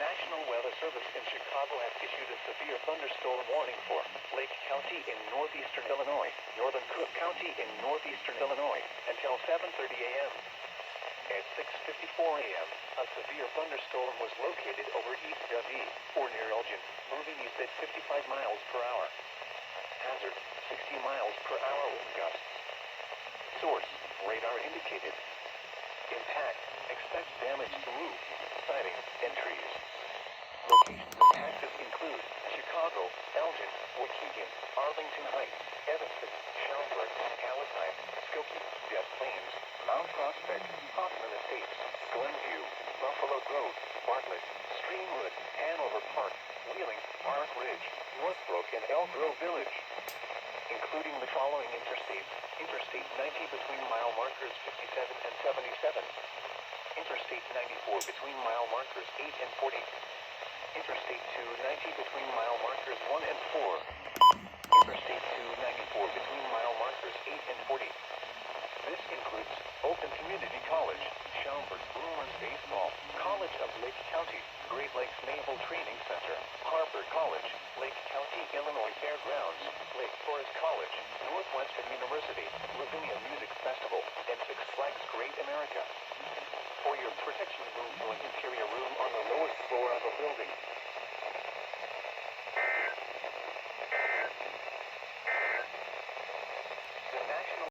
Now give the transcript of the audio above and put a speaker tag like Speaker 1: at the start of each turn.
Speaker 1: National Weather Service in Chicago has issued a severe thunderstorm warning for Lake County in northeastern Illinois, northern Cook County in northeastern Illinois, until 7:30 a.m. At 6:54 a.m., a severe thunderstorm was located over East Dundee, or near Elgin, moving east at 55 miles per hour. Hazard, 60 miles per hour wind gusts. Source, radar indicated. Impact, expect damage to roofs, siding, and trees. Locations impacted include Chicago, Elgin, Waukegan, Arlington Heights, Evanston, Schaumburg, Palatine, Skokie, Des Plaines, Mount Prospect, Hoffman Estates, Glenview, Buffalo Grove, Bartlett, Streamwood, Hanover Park, Wheeling, Park Ridge, Northbrook, and Elk Grove Village. Including the following interstates: Interstate 90 between mile markers 57 and 77. Interstate 94 between mile markers 8 and 40. Interstate 290 between mile markers 1 and 4. Interstate 294 between mile markers 8 and 40. This includes Open Community College, Schaumburg Boomers Baseball, College of Lake County, Great Lakes Naval Training Center, Harper College, Lake County, Illinois Fairgrounds, Lake Forest College, Northwestern University, Lavinia Music Festival, and Six Flags Great America. For your protection, move to an interior room on the lowest floor of a building.